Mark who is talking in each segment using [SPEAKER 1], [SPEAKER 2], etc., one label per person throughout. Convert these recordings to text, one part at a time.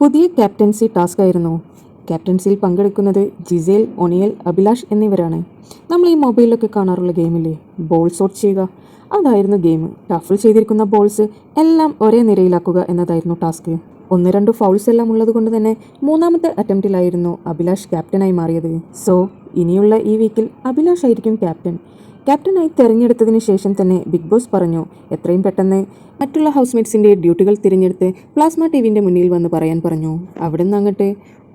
[SPEAKER 1] പുതിയ captaincy task ആയിരുന്നു. ക്യാപ്റ്റൻസിയിൽ പങ്കെടുക്കുന്നത് ജിസേൽ, ഒനിയൽ, അഭിലാഷ് എന്നിവരാണ്. നമ്മൾ ഈ മൊബൈലിലൊക്കെ കാണാറുള്ള ഗെയിമില്ലേ, ബോൾ സോർട്ട് ചെയ്യുക, അതായിരുന്നു ഗെയിം. ടഫിൾ ചെയ്തിരിക്കുന്ന ബോൾസ് എല്ലാം ഒരേ നിരയിലാക്കുക എന്നതായിരുന്നു ടാസ്ക്. 1-2 ഫൗൾസ് എല്ലാം ഉള്ളത് കൊണ്ട് തന്നെ മൂന്നാമത്തെ അറ്റംപ്റ്റിലായിരുന്നു അഭിലാഷ് ക്യാപ്റ്റനായി മാറിയത്. സോ ഇനിയുള്ള ഈ വീക്കിൽ അഭിലാഷ് ആയിരിക്കും ക്യാപ്റ്റനായി തിരഞ്ഞെടുത്തതിന് ശേഷം തന്നെ ബിഗ് ബോസ് പറഞ്ഞു എത്രയും പെട്ടെന്ന് മറ്റുള്ള ഹൗസ്മേറ്റ്സിൻ്റെ ഡ്യൂട്ടികൾ തിരഞ്ഞെടുത്ത് പ്ലാസ്മ ടിവിൻ്റെ മുന്നിൽ വന്ന് പറയാൻ പറഞ്ഞു. അവിടെ നിന്ന് അങ്ങോട്ട്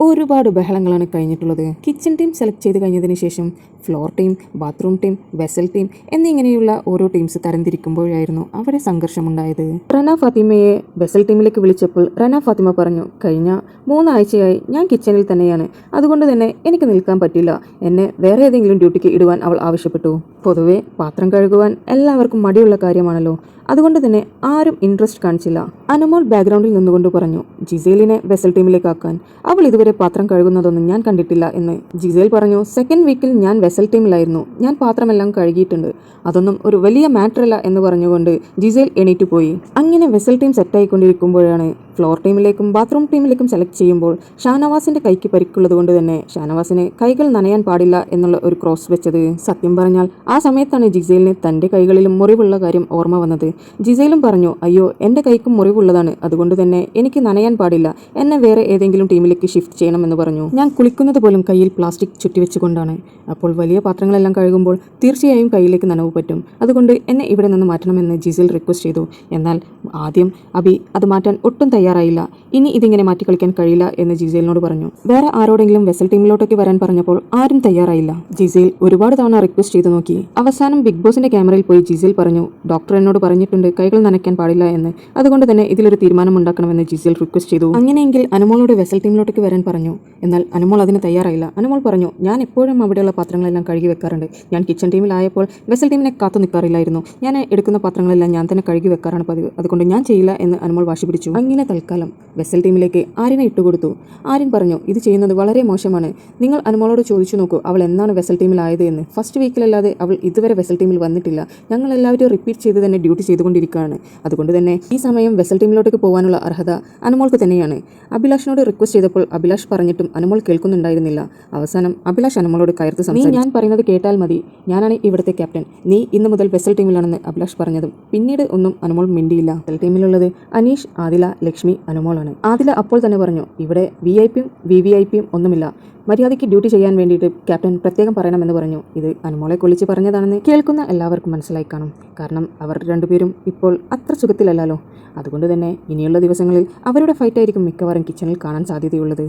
[SPEAKER 1] ഒരുപാട് ബഹളങ്ങളാണ് കഴിഞ്ഞിട്ടുള്ളത്. കിച്ചൺ ടീം സെലക്ട് ചെയ്ത് കഴിഞ്ഞതിന് ശേഷം floor team, bathroom team, vessel team എന്നിങ്ങനെയുള്ള ഓരോ ടീംസ് തരംതിരിക്കുമ്പോഴായിരുന്നു അവിടെ സംഘർഷമുണ്ടായത്. റന ഫാത്തിമയെ വെസൽ ടീമിലേക്ക് വിളിച്ചപ്പോൾ റന ഫാത്തിമ പറഞ്ഞു, കഴിഞ്ഞ 3 ആഴ്ചയായി ഞാൻ കിച്ചണിൽ തന്നെയാണ്, അതുകൊണ്ട് തന്നെ എനിക്ക് നിൽക്കാൻ പറ്റില്ല, എന്നെ വേറെ ഏതെങ്കിലും ഡ്യൂട്ടിക്ക് ഇടുവാൻ അവൾ ആവശ്യപ്പെട്ടു. പൊതുവെ പാത്രം കഴുകുവാൻ എല്ലാവർക്കും മടിയുള്ള കാര്യമാണല്ലോ, അതുകൊണ്ട് തന്നെ ആരും ഇൻട്രസ്റ്റ് കാണിച്ചില്ല. അനുമോൾ ബാക്ക്ഗ്രൗണ്ടിൽ നിന്നുകൊണ്ട് പറഞ്ഞു ജിസേലിനെ വെസൽ ടീമിലേക്ക് ആക്കാൻ. അവൾ ഇതുവരെ പാത്രം കഴുകുന്നതൊന്നും ഞാൻ കണ്ടിട്ടില്ല എന്ന്. ജിസേൽ പറഞ്ഞു, സെക്കൻഡ് വീക്കിൽ ഞാൻ വെസൽ ടീമിലായിരുന്നു, ഞാൻ പാത്രമെല്ലാം കഴുകിയിട്ടുണ്ട്, അതൊന്നും ഒരു വലിയ മാറ്ററല്ല എന്ന് പറഞ്ഞുകൊണ്ട് ജിസേൽ എണീറ്റ് പോയി. അങ്ങനെ വെസൽ ടീം സെറ്റായിക്കൊണ്ടിരിക്കുമ്പോഴാണ് ഫ്ലോർ ടീമിലേക്കും ബാത്റൂം ടീമിലേക്കും സെലക്ട് ചെയ്യുമ്പോൾ ഷാനവാസിന്റെ കൈക്ക് പരിക്കുള്ളത് കൊണ്ട് തന്നെ ഷാനവാസിന് കൈകൾ നനയാൻ പാടില്ല എന്നുള്ള ഒരു ക്രോസ് വെച്ചത്. സത്യം പറഞ്ഞാൽ ആ സമയത്താണ് ജിസേലിന് തന്റെ കൈകളിലും മുറിവുള്ള കാര്യം ഓർമ്മ വന്നത്. ജിസേലും പറഞ്ഞു, അയ്യോ എൻ്റെ കൈക്കും മുറിവുള്ളതാണ്, അതുകൊണ്ട് തന്നെ എനിക്ക് നനയാൻ പാടില്ല, എന്നെ വേറെ ഏതെങ്കിലും ടീമിലേക്ക് ഷിഫ്റ്റ് ചെയ്യണമെന്ന് പറഞ്ഞു. ഞാൻ കുളിക്കുന്നത് പോലും കയ്യിൽ പ്ലാസ്റ്റിക് ചുറ്റിവെച്ചുകൊണ്ടാണ്, അപ്പോൾ വലിയ പാത്രങ്ങളെല്ലാം കഴുകുമ്പോൾ തീർച്ചയായും കയ്യിലേക്ക് നനവ് പറ്റും, അതുകൊണ്ട് എന്നെ ഇവിടെ നിന്ന് മാറ്റണമെന്ന് ജിസേൽ റിക്വസ്റ്റ് ചെയ്തു. എന്നാൽ ആദ്യം അബി അത് മാറ്റാൻ ഒട്ടും തയ്യാറായില്ല. ഇനി ഇതിങ്ങനെ മാറ്റി കളിക്കാൻ കഴിയില്ല എന്ന് ജിസേലിനോട് പറഞ്ഞു. വേറെ ആരോടെങ്കിലും വെസൽ ടീമിലോട്ടൊക്കെ വരാൻ പറഞ്ഞപ്പോൾ ആരും തയ്യാറായില്ല. ജിസേൽ ഒരുപാട് തവണ റിക്വസ്റ്റ് ചെയ്തു നോക്കി. അവസാനം ബിഗ് ബോസിന്റെ ക്യാമറയിൽ പോയി ജിസേൽ പറഞ്ഞു, ഡോക്ടർ എന്നോട് പറഞ്ഞിട്ടുണ്ട് കൈകൾ നനയ്ക്കാൻ പാടില്ല എന്ന്, അതുകൊണ്ട് തന്നെ ഇതിലൊരു തീരുമാനം ഉണ്ടാക്കണമെന്ന് ജിസേൽ റിക്വസ്റ്റ് ചെയ്തു. അങ്ങനെയെങ്കിൽ അനുമോളോട് വെസൽ ടീമിലോട്ടേക്ക് വരാൻ പറഞ്ഞു. എന്നാൽ അനുമോൾ അതിന് തയ്യാറായില്ല. അനുമോൾ പറഞ്ഞു, ഞാൻ എപ്പോഴും അവിടെയുള്ള പാത്രങ്ങളെല്ലാം കഴുകി വെക്കാറുണ്ട്, ഞാൻ കിച്ചൺ ടീമിലായപ്പോൾ വെസൽ ടീമിനെ കാത്തു നിൽക്കാറില്ലായിരുന്നു, ഞാൻ എടുക്കുന്ന പാത്രങ്ങളെല്ലാം ഞാൻ തന്നെ കഴുകി വെക്കാറാണ് പതിവ്, അതുകൊണ്ട് ഞാൻ ചെയ്യില്ല എന്ന് അനുമോൾ വാശി പിടിച്ചു. അങ്ങനെ തൽക്കാലം വെസൽ ടീമിലേക്ക് ആര്യനെ ഇട്ടുകൊടുത്തു. ആര്യൻ പറഞ്ഞു, ഇത് ചെയ്യുന്നത് വളരെ മോശമാണ്, നിങ്ങൾ അനുമോളോട് ചോദിച്ചു നോക്കൂ അവൾ എന്നാണ് വെസൽ ടീമിലായത് എന്ന്. ഫസ്റ്റ് വീക്കിലല്ലാതെ അവൾ ഇതുവരെ വെസൽ ടീമിൽ വന്നിട്ടില്ല, ഞങ്ങൾ എല്ലാവരും റിപ്പീറ്റ് ചെയ്ത് തന്നെ ഡ്യൂട്ടി ചെയ്തുകൊണ്ടിരിക്കുകയാണ്, അതുകൊണ്ട് തന്നെ ഈ സമയം വെസൽ ടീമിലോട്ടേക്ക് പോകാനുള്ള അർഹത അനുമോൾക്ക് തന്നെയാണ്. അഭിലാഷിനോട് റിക്വസ്റ്റ് ചെയ്തപ്പോൾ അഭിലാഷ് പറഞ്ഞിട്ടും അനുമോൾ കേൾക്കുന്നുണ്ടായിരുന്നില്ല. അവസാനം അഭിലാഷ് അനുമോളോട് കയർത്ത് സംസാരിച്ചു. നീ ഞാൻ പറയുന്നത് കേട്ടാൽ മതി, ഞാനാണ് ഇവിടുത്തെ ക്യാപ്റ്റൻ, നീ ഇന്ന് മുതൽ വെസൽ ടീമിലാണെന്ന് അഭിലാഷ് പറഞ്ഞതും പിന്നീട് ഒന്നും അനുമോൾ മിണ്ടിയില്ല. വെസൽ ടീമിലുള്ളത് അനീഷ്, ആദില, ലക്ഷ്മി, അനുമോളാണ്. ആദില അപ്പോൾ തന്നെ പറഞ്ഞു, ഇവിടെ VIP-യും VVIP-യും ഒന്നുമില്ല, മര്യാദയ്ക്ക് ഡ്യൂട്ടി ചെയ്യാൻ വേണ്ടിയിട്ട് ക്യാപ്റ്റൻ പ്രത്യേകം പറയണമെന്ന് പറഞ്ഞു. ഇത് അനുമോളെ കൊള്ളിച്ച് പറഞ്ഞതാണെന്ന് കേൾക്കുന്ന എല്ലാവർക്കും മനസ്സിലായി കാണും. കാരണം അവർ രണ്ടുപേരും ഇപ്പോൾ അത്ര സുഖത്തിലല്ലോ, അതുകൊണ്ട് തന്നെ ഇനിയുള്ള ദിവസങ്ങളിൽ അവരുടെ ഫൈറ്റായിരിക്കും മിക്കവാറും കിച്ചണിൽ കാണാൻ സാധ്യതയുള്ളത്.